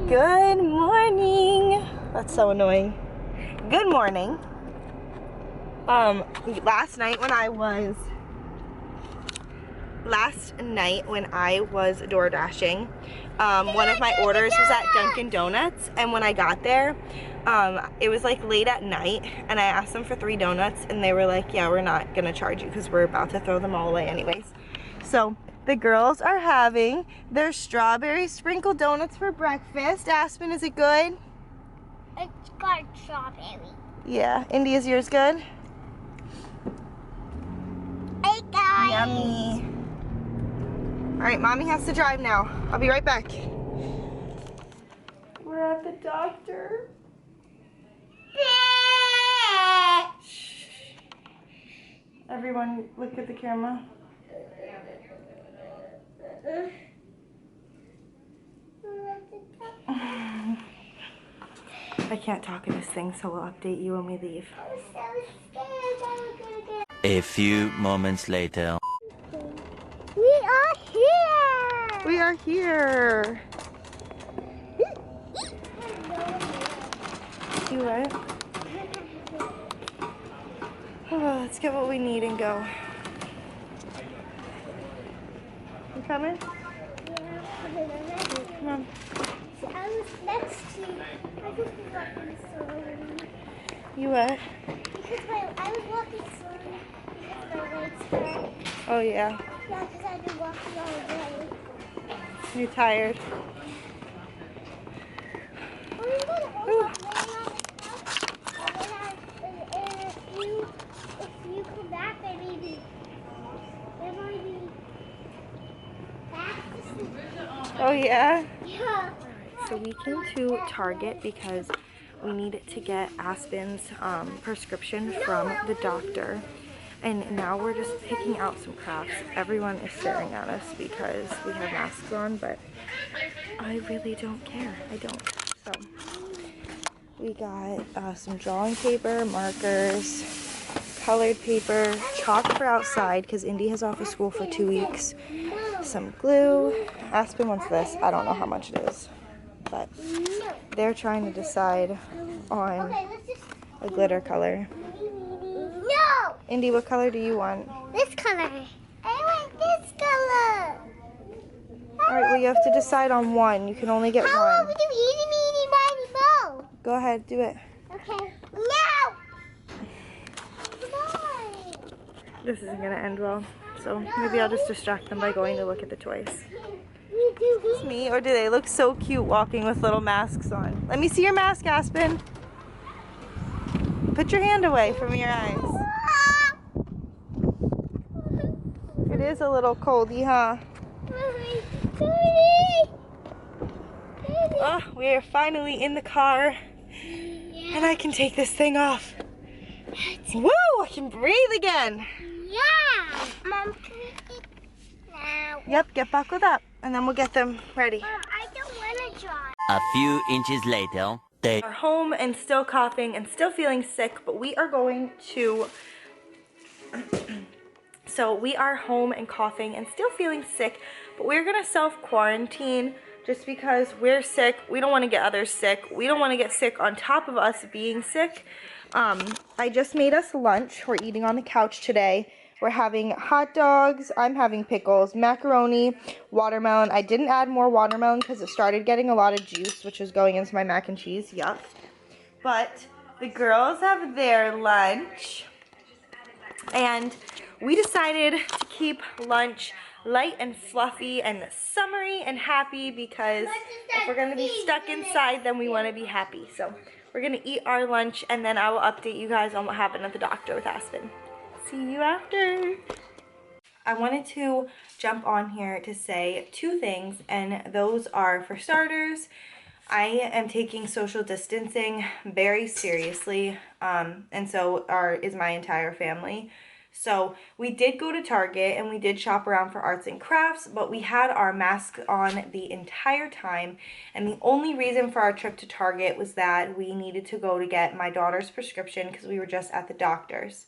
Good morning. That's so annoying. Good morning. Last night when I was door dashing, one of my orders was at Dunkin' Donuts, and when I got there, it was like late at night, and I asked them for 3 donuts, and they were like, yeah, we're not gonna charge you because we're about to throw them all away anyways. So the girls are having their strawberry sprinkle donuts for breakfast. Aspen, is it good? It's got strawberry. Yeah. Indy, is yours good? Hey guys. Yummy. All right, mommy has to drive now. I'll be right back. We're at the doctor. Shh. Everyone, look at the camera. I can't talk in this thing, so we'll update you when we leave. I'm so scared. A few moments later. We are here. We are here. You right? Oh, let's get what we need and go. You coming? Yeah. Come on. I was next to you. I just was walking slowly. You what? Because I was walking slowly because my legs hurt. Oh yeah. Yeah, because I've been walking all day. You're tired. If you come back, there might be back to sleep. Oh yeah? Yeah. So we came to Target because we need to get Aspen's prescription from the doctor. And now we're just picking out some crafts. Everyone is staring at us because we have masks on, but I really don't care. I don't. So we got some drawing paper, markers, colored paper, chalk for outside because Indy has off of school for 2 weeks, some glue. Aspen wants this. I don't know how much it is, but they're trying to decide on a glitter color. No! Indy, what color do you want? This color. I want this color. Alright, well you have to decide on one. You can only get How one. would you eat me, miny, mo? Go ahead, do it. Okay. No! Come on. This isn't gonna end well, so maybe I'll just distract them by going to look at the toys. You do It's me, or do they look so cute walking with little masks on? Let me see your mask, Aspen. Put your hand away from your eyes. It is a little coldy, huh? Oh, we are finally in the car, and I can take this thing off. Woo! I can breathe again. Yeah. Mom, can we eat now? Yep, get buckled up, and then we'll get them ready. Mom, I don't want to drive. A few inches later. We are home and still coughing and still feeling sick, but we are going to... So we are home and coughing and still feeling sick, but we're gonna self-quarantine just because we're sick. We don't want to get others sick. We don't want to get sick on top of us being sick. I just made us lunch. We're eating on the couch today. We're having hot dogs. I'm having pickles, macaroni, watermelon. I didn't add more watermelon because it started getting a lot of juice, which was going into my mac and cheese. Yuck. But the girls have their lunch, and we decided to keep lunch light and fluffy and summery and happy because if we're going to be stuck inside, then we want to be happy. So we're going to eat our lunch, and then I will update you guys on what happened at the doctor with Aspen. See you after. I wanted to jump on here to say 2 things, and those are, for starters, I am taking social distancing very seriously, and so is my entire family. So we did go to Target and we did shop around for arts and crafts, but we had our masks on the entire time, and the only reason for our trip to Target was that we needed to go to get my daughter's prescription because we were just at the doctor's.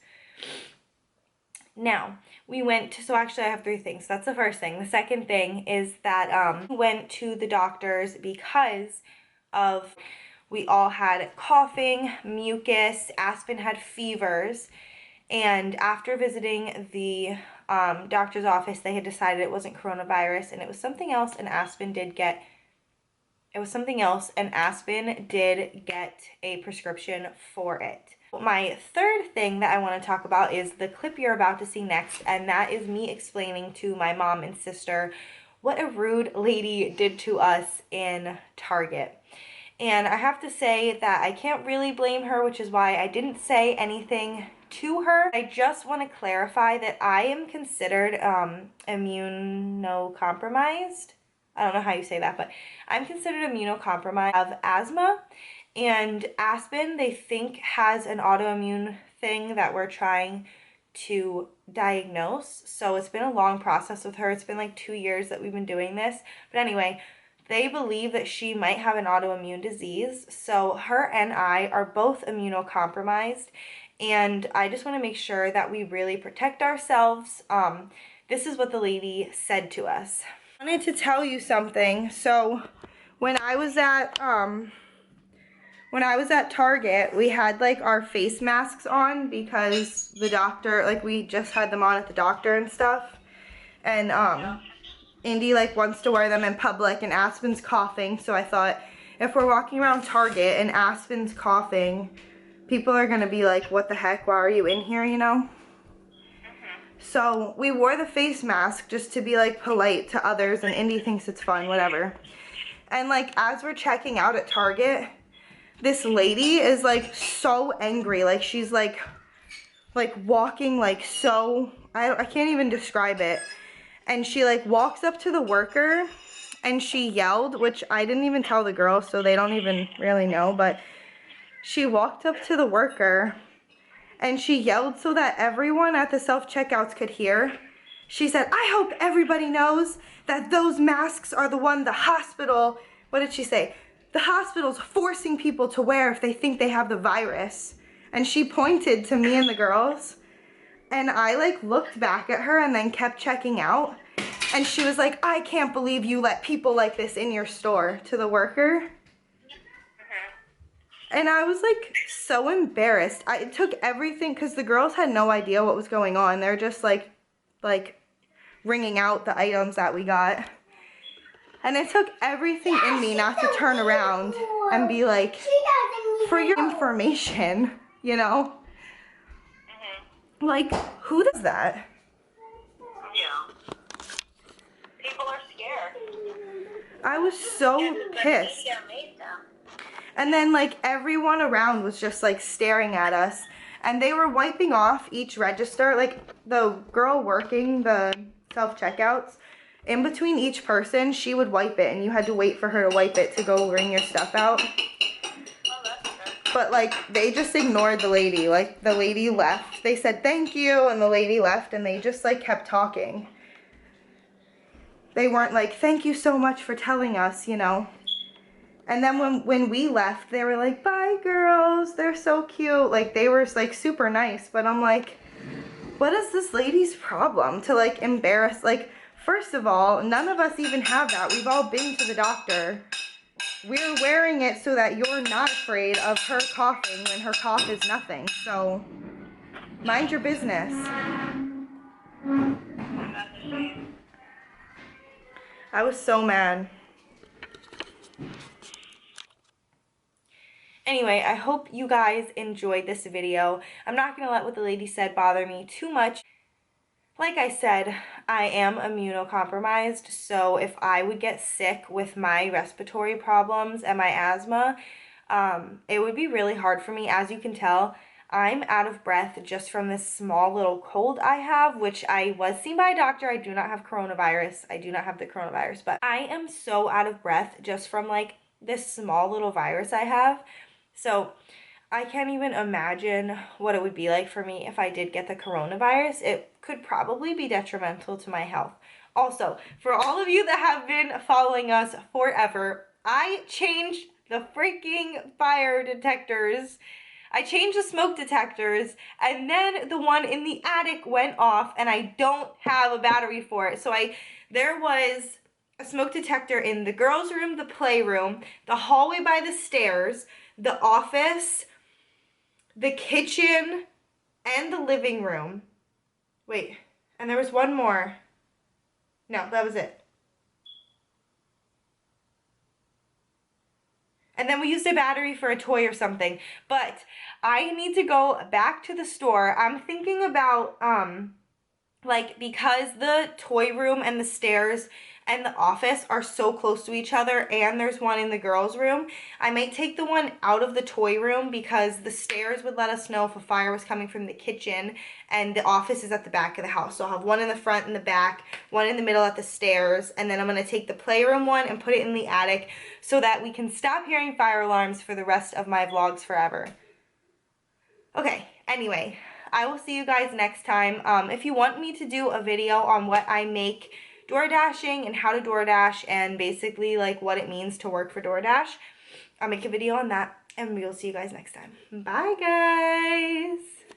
Now, we went to, so actually I have 3 things. That's the first thing. The second thing is that we went to the doctors because of, we all had coughing, mucus, Aspen had fevers, and after visiting the doctor's office, they had decided it wasn't coronavirus and it was something else, and Aspen did get a prescription for it. My third thing that I want to talk about is the clip you're about to see next, and that is me explaining to my mom and sister what a rude lady did to us in Target. And I have to say that I can't really blame her, which is why I didn't say anything to her. I just want to clarify that I am considered immunocompromised. I don't know how you say that, but I'm considered immunocompromised. I have asthma, and Aspen, they think, has an autoimmune thing that we're trying to diagnose. So it's been a long process with her. It's been like 2 years that we've been doing this. But anyway, they believe that she might have an autoimmune disease. So her and I are both immunocompromised. And I just want to make sure that we really protect ourselves. This is what the lady said to us. I wanted to tell you something. So when I was at Target, we had like our face masks on because the doctor, like we just had them on at the doctor and stuff. And Indy like wants to wear them in public, and Aspen's coughing, so I thought if we're walking around Target and Aspen's coughing, people are gonna be like, what the heck, why are you in here, you know? So we wore the face mask just to be like polite to others, and Indy thinks it's fun, whatever. And like as we're checking out at Target, this lady is like so angry, like she's like walking like so, I can't even describe it. And she like walks up to the worker and she yelled, which I didn't even tell the girls, so they don't even really know, but she walked up to the worker and she yelled so that everyone at the self-checkouts could hear. She said, I hope everybody knows that those masks are the one the hospital, what did she say? The hospital's forcing people to wear if they think they have the virus. And she pointed to me and the girls. And I like looked back at her and then kept checking out. And she was like, I can't believe you let people like this in your store, to the worker. And I was like so embarrassed. It took everything, because the girls had no idea what was going on. They're just like ringing out the items that we got. And it took everything in me not to turn around and be like, for your information, you know? Like, who does that? Yeah. People are scared. I was so pissed. And then like everyone around was just like staring at us, and they were wiping off each register. Like the girl working the self-checkouts, in between each person, she would wipe it, and you had to wait for her to wipe it to go bring your stuff out. But like they just ignored the lady. Like the lady left. They said thank you, and the lady left, and they just like kept talking. They weren't like, thank you so much for telling us, you know. And then when we left, they were like, bye girls, they're so cute. Like they were like super nice, but I'm like, what is this lady's problem to like embarrass? Like, first of all, none of us even have that. We've all been to the doctor. We're wearing it so that you're not afraid of her coughing when her cough is nothing. So mind your business. I was so mad. Anyway, I hope you guys enjoyed this video. I'm not going to let what the lady said bother me too much. Like I said, I am immunocompromised, so if I would get sick with my respiratory problems and my asthma, it would be really hard for me. As you can tell, I'm out of breath just from this small little cold I have, which I was seen by a doctor. I do not have coronavirus. I do not have the coronavirus, but I am so out of breath just from like this small little virus I have. So I can't even imagine what it would be like for me if I did get the coronavirus. It could probably be detrimental to my health. Also, for all of you that have been following us forever, I changed the freaking fire detectors. I changed the smoke detectors, and then the one in the attic went off, and I don't have a battery for it. So there was a smoke detector in the girls' room, the playroom, the hallway by the stairs, the office, the kitchen, and the living room. Wait, and there was one more. No, that was it. And then we used a battery for a toy or something. But I need to go back to the store. I'm thinking about, like, because the toy room and the stairs and the office are so close to each other, and there's one in the girls' room, I might take the one out of the toy room because the stairs would let us know if a fire was coming from the kitchen, and the office is at the back of the house. So I'll have one in the front and the back, one in the middle at the stairs, and then I'm going to take the playroom one and put it in the attic so that we can stop hearing fire alarms for the rest of my vlogs forever. Okay, anyway, I will see you guys next time. If you want me to do a video on what I make door dashing and how to door dash and basically like what it means to work for DoorDash, I'll make a video on that, and we'll see you guys next time. Bye, guys!